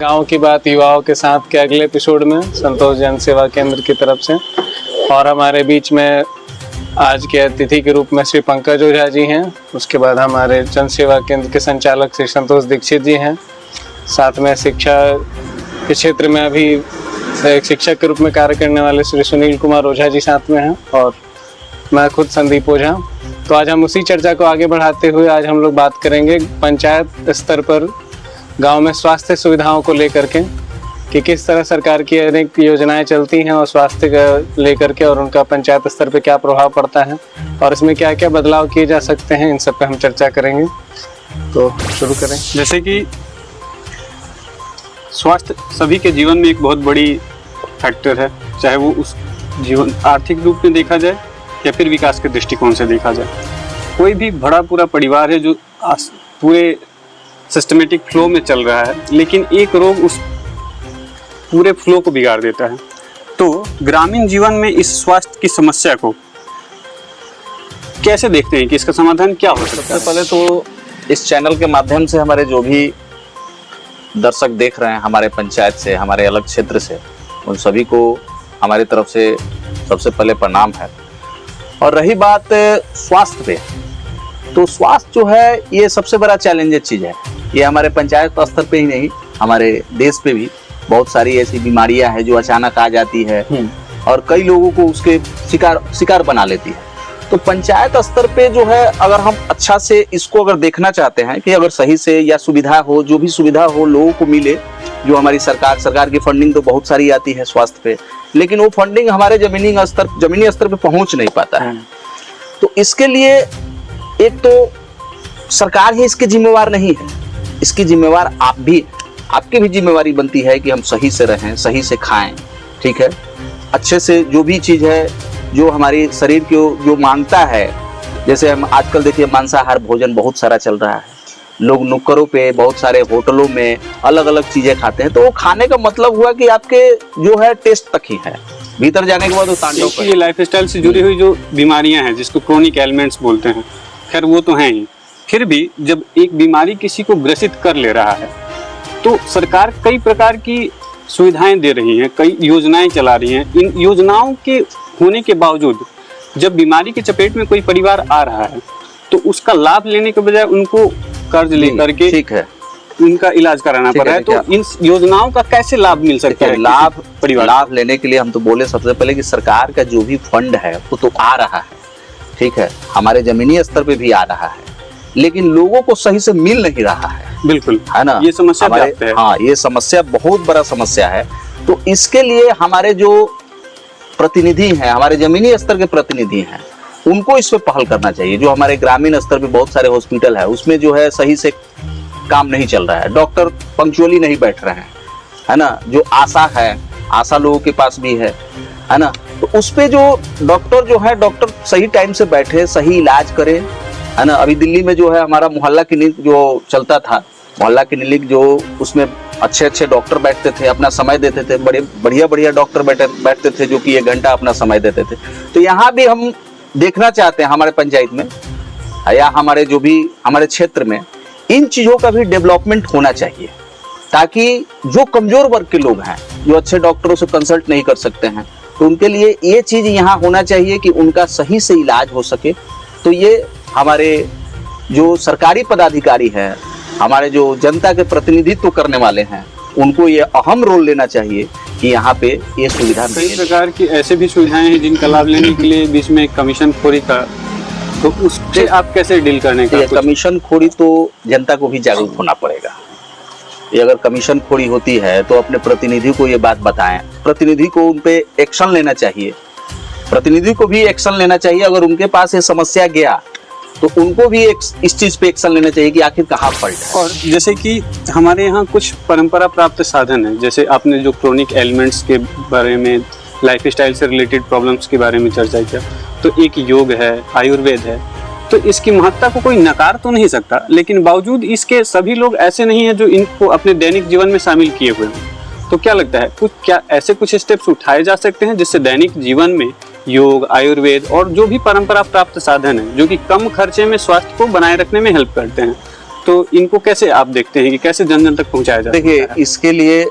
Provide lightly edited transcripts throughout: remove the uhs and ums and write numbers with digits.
गांव की बात युवाओं के साथ के अगले एपिसोड में संतोष जन सेवा केंद्र की तरफ से। और हमारे बीच में आज के अतिथि के रूप में श्री पंकज ओझा जी हैं। उसके बाद हमारे जन सेवा केंद्र के संचालक श्री संतोष दीक्षित जी हैं। साथ में शिक्षा के क्षेत्र में अभी एक शिक्षक के रूप में कार्य करने वाले श्री सुनील कुमार ओझा जी साथ में हैं, और मैं खुद संदीप ओझा। तो आज हम उसी चर्चा को आगे बढ़ाते हुए आज हम लोग बात करेंगे पंचायत स्तर पर गांव में स्वास्थ्य सुविधाओं को लेकर के, कि किस तरह सरकार की अनेक योजनाएं चलती हैं और स्वास्थ्य का लेकर के, और उनका पंचायत स्तर पे क्या प्रभाव पड़ता है और इसमें क्या क्या बदलाव किए जा सकते हैं, इन सब पे हम चर्चा करेंगे। तो शुरू करें। जैसे कि स्वास्थ्य सभी के जीवन में एक बहुत बड़ी फैक्टर है, चाहे वो उस जीवन आर्थिक रूप में देखा जाए या फिर विकास के दृष्टिकोण से देखा जाए। कोई भी बड़ा पूरा परिवार है जो पूरे सिस्टमेटिक फ्लो में चल रहा है, लेकिन एक रोग उस पूरे फ्लो को बिगाड़ देता है। तो ग्रामीण जीवन में इस स्वास्थ्य की समस्या को कैसे देखते हैं कि इसका समाधान क्या हो सकता है? सबसे पहले तो इस चैनल के माध्यम से हमारे जो भी दर्शक देख रहे हैं हमारे पंचायत से, हमारे अलग क्षेत्र से, उन सभी को हमारी तरफ से सबसे पहले प्रणाम है। और रही बात स्वास्थ्य पे, तो स्वास्थ्य जो है ये सबसे बड़ा चैलेंजेस चीज़ है। ये हमारे पंचायत स्तर पे ही नहीं, हमारे देश पे भी बहुत सारी ऐसी बीमारियां हैं जो अचानक आ जाती है और कई लोगों को उसके शिकार बना लेती है। तो पंचायत स्तर पे जो है, अगर हम अच्छा से इसको अगर देखना चाहते हैं कि अगर सही से या सुविधा हो, जो भी सुविधा हो लोगों को मिले, जो हमारी सरकार की फंडिंग तो बहुत सारी आती है स्वास्थ्य पे, लेकिन वो फंडिंग हमारे जमीनी स्तर पे पहुंच नहीं पाता है। तो इसके लिए एक तो सरकार ही इसके जिम्मेवार नहीं है, इसकी जिम्मेवार आप भी, आपकी भी जिम्मेवारी बनती है कि हम सही से रहें, सही से खाएं, ठीक है, अच्छे से जो भी चीज़ है जो हमारी शरीर को जो मांगता है। जैसे हम आजकल देखिए मांसाहार भोजन बहुत सारा चल रहा है, लोग नुक्करों पे, बहुत सारे होटलों में अलग अलग चीज़ें खाते हैं। तो वो खाने का मतलब हुआ कि आपके जो है टेस्ट तक ही है, भीतर जाने के बाद वो तांडव ये लाइफ स्टाइल से जुड़ी हुई जो बीमारियां हैं जिसको क्रोनिक एलिमेंट्स बोलते हैं, खैर वो तो हैं ही। फिर भी जब एक बीमारी किसी को ग्रसित कर ले रहा है तो सरकार कई प्रकार की सुविधाएं दे रही है, कई योजनाएं चला रही हैं। इन योजनाओं के होने के बावजूद जब बीमारी के चपेट में कोई परिवार आ रहा है तो उसका लाभ लेने के बजाय उनको कर्ज लेकर के ठीक है उनका इलाज कराना पड़ रहा है। तो इन योजनाओं का कैसे लाभ मिल सकता है? लाभ लेने के लिए हम तो बोले सबसे पहले कि सरकार का जो भी फंड है वो तो आ रहा है, ठीक है, हमारे जमीनी स्तर पे भी आ रहा है, लेकिन लोगों को सही से मिल नहीं रहा है। बिल्कुल, है ना, ये समस्या है। हाँ, ये समस्या बहुत बड़ा समस्या है। तो इसके लिए हमारे जो प्रतिनिधि हैं, हमारे जमीनी स्तर के प्रतिनिधि हैं, उनको इस पे पहल करना चाहिए। जो हमारे ग्रामीण स्तर पे बहुत सारे हॉस्पिटल है, उसमें जो है सही से काम नहीं चल रहा है, डॉक्टर पंक्चुअली नहीं बैठ रहे हैं, है ना, जो आशा लोगों के पास भी है ना, तो उस पे जो डॉक्टर जो है, डॉक्टर सही टाइम से बैठे, सही इलाज करे, है ना। अभी दिल्ली में जो है हमारा मोहल्ला क्लिनिक जो चलता था, मोहल्ला क्लिनिक जो, उसमें अच्छे डॉक्टर बैठते थे, अपना समय देते थे, बड़े बढ़िया डॉक्टर बैठते थे जो कि 1 घंटा अपना समय देते थे। तो यहाँ भी हम देखना चाहते हैं हमारे पंचायत में या हमारे जो भी हमारे क्षेत्र में इन चीज़ों का भी डेवलपमेंट होना चाहिए, ताकि जो कमजोर वर्ग के लोग हैं, जो अच्छे डॉक्टरों से कंसल्ट नहीं कर सकते हैं, तो उनके लिए ये चीज़ यहाँ होना चाहिए कि उनका सही से इलाज हो सके। तो ये हमारे जो सरकारी पदाधिकारी हैं, हमारे जो जनता के प्रतिनिधित्व करने वाले हैं, उनको ये अहम रोल लेना चाहिए कि यहाँ पे ये सुविधा। कई प्रकार की ऐसे भी सुविधाएं हैं जिनका लाभ लेने के लिए बीच में कमीशन खोरी का, तो उससे आप कैसे डील करने का? कमीशन खोरी तो जनता को भी जागरूक होना पड़ेगा। ये अगर कमीशन खोरी होती है तो अपने प्रतिनिधि को ये बात बताएं, प्रतिनिधि को उन पे एक्शन लेना चाहिए, प्रतिनिधि को भी एक्शन लेना चाहिए। अगर उनके पास ये समस्या गया तो उनको भी इस चीज पे एक्शन लेना चाहिए कि आखिर कहाँ फॉल्ट है। और जैसे कि हमारे यहाँ कुछ परंपरा प्राप्त साधन है, जैसे आपने जो क्रोनिक एलिमेंट्स के बारे में, लाइफ स्टाइल से रिलेटेड प्रॉब्लम्स के बारे में चर्चा किया, तो एक योग है, आयुर्वेद है, तो इसकी महत्ता को कोई नकार तो नहीं सकता, लेकिन बावजूद इसके सभी लोग ऐसे नहीं हैं जो इनको अपने दैनिक जीवन में शामिल किए हुए हैं। तो क्या लगता है, क्या ऐसे कुछ स्टेप्स उठाए जा सकते हैं जिससे दैनिक जीवन में योग, आयुर्वेद और जो भी परंपरा प्राप्त साधन है जो कि कम खर्चे में स्वास्थ्य को बनाए रखने में हेल्प करते हैं, तो इनको कैसे आप देखते हैं कि कैसे जन जन तक पहुंचाया जाए? देखिए, इसके लिए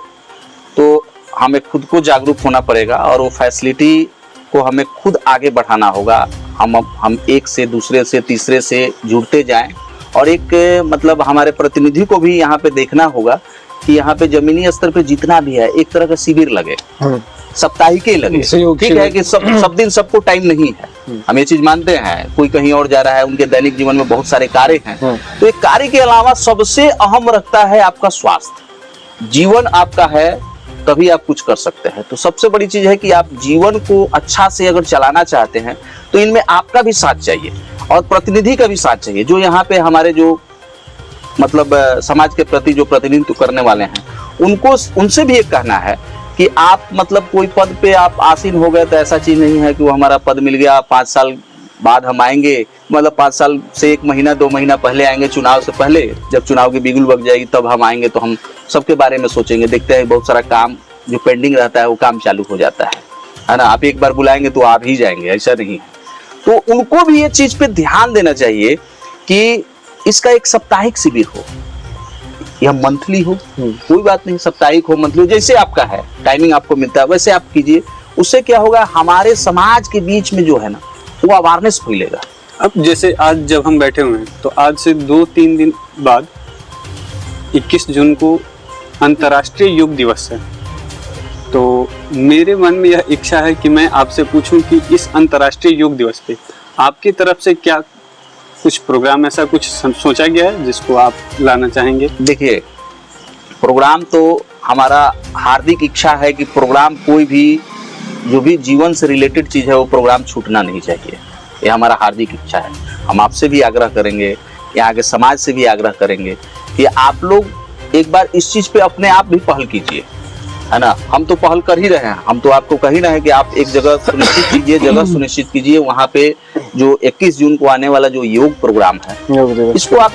तो हमें खुद को जागरूक होना पड़ेगा और वो फैसिलिटी को हमें खुद आगे बढ़ाना होगा। हम एक से दूसरे से तीसरे से जुड़ते जाएं और एक मतलब हमारे प्रतिनिधि को भी यहाँ पे देखना होगा कि यहाँ पे जमीनी स्तर पे जितना भी है एक तरह का शिविर लगे, साप्ताहिक ही लगे। ठीक है कि सब दिन सबको टाइम नहीं है, हम ये चीज मानते हैं। कोई कहीं और जा रहा है, उनके दैनिक जीवन में बहुत सारे कार्य हैं, तो एक कार्य के अलावा सबसे अहम रखता है आपका स्वास्थ्य। जीवन आपका है तभी आप कुछ कर सकते हैं। तो सबसे बड़ी चीज है कि आप जीवन को अच्छा से अगर चलाना चाहते हैं तो इनमें आपका भी साथ चाहिए और प्रतिनिधि का भी साथ चाहिए। जो यहाँ पे हमारे जो मतलब समाज के प्रति जो प्रतिनिधित्व करने वाले हैं, उनसे भी एक कहना है कि आप मतलब कोई पद पे आप आसीन हो गए तो ऐसा चीज नहीं है कि वो हमारा पद मिल गया 5 साल बाद हम आएंगे, मतलब 5 साल से 1 महीना 2 महीना पहले आएंगे, चुनाव से पहले। जब चुनाव की बिगुल बग जाएगी तब हम आएंगे, तो हम सबके बारे में सोचेंगे। देखते हैं बहुत सारा काम जो पेंडिंग रहता है वो काम चालू हो जाता है ना। आप एक बार बुलाएंगे तो आप ही जाएंगे, ऐसा नहीं है। तो उनको भी ये चीज पे ध्यान देना चाहिए कि इसका एक साप्ताहिक शिविर हो या मंथली हो, कोई बात नहीं, साप्ताहिक हो मंथली हो, जैसे आपका है टाइमिंग आपको मिलता है वैसे आप कीजिए। उससे क्या होगा, हमारे समाज के बीच में जो है ना वो अवेयरनेस फैलेगा। अब जैसे आज जब हम बैठे हुए हैं तो आज से 2-3 दिन बाद 21 जून को अंतर्राष्ट्रीय योग दिवस है। तो मेरे मन में यह इच्छा है कि मैं आपसे पूछूं कि इस अंतर्राष्ट्रीय योग दिवस पे आपकी तरफ से क्या कुछ प्रोग्राम ऐसा कुछ सोचा गया है जिसको आप लाना चाहेंगे? देखिए, प्रोग्राम तो हमारा हार्दिक इच्छा है कि प्रोग्राम कोई भी जो भी जीवन से रिलेटेड चीज है वो प्रोग्राम छूटना नहीं चाहिए। ये हमारा हार्दिक इच्छा है। हम आपसे भी आग्रह करेंगे, यहाँ के समाज से भी आग्रह करेंगे कि आप लोग एक बार इस चीज पे अपने आप भी पहल कीजिए, है ना। हम तो पहल कर ही रहे हैं, हम तो आपको कह ही रहे हैं कि आप एक जगह सुनिश्चित कीजिए, जगह सुनिश्चित कीजिए। वहाँ पे जो 21 जून को आने वाला जो योग प्रोग्राम है इसको आप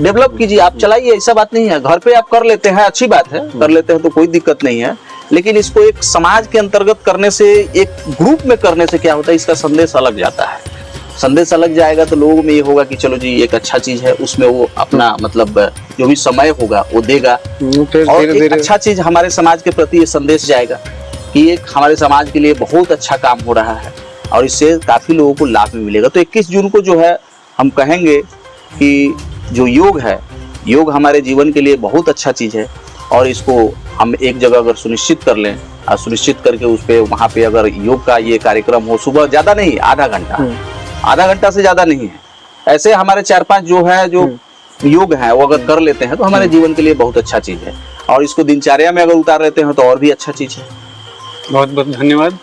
डेवलप कीजिए, आप चलाइए। ऐसा बात नहीं है, घर पे आप कर लेते हैं, अच्छी बात है, कर लेते हैं तो कोई दिक्कत नहीं है। लेकिन इसको एक समाज के अंतर्गत करने से, एक ग्रुप में करने से क्या होता है, इसका संदेश अलग जाता है। संदेश अलग जाएगा तो लोगों में ये होगा कि चलो जी एक अच्छा चीज है, उसमें वो अपना मतलब जो भी समय होगा वो देगा और एक अच्छा चीज हमारे समाज के प्रति ये संदेश जाएगा कि एक हमारे समाज के लिए बहुत अच्छा काम हो रहा है और इससे काफी लोगों को लाभ भी मिलेगा। तो 21 जून को जो है हम कहेंगे कि जो योग है, योग हमारे जीवन के लिए बहुत अच्छा चीज है और इसको हम एक जगह अगर सुनिश्चित कर लें और सुनिश्चित करके उस पे वहाँ पे अगर योग का ये कार्यक्रम हो, सुबह ज्यादा नहीं, आधा घंटा से ज्यादा नहीं है, ऐसे हमारे 4-5 जो है जो योग है वो अगर कर लेते हैं तो हमारे जीवन के लिए बहुत अच्छा चीज है और इसको दिनचर्या में अगर उतार लेते हैं तो और भी अच्छा चीज है। बहुत बहुत धन्यवाद।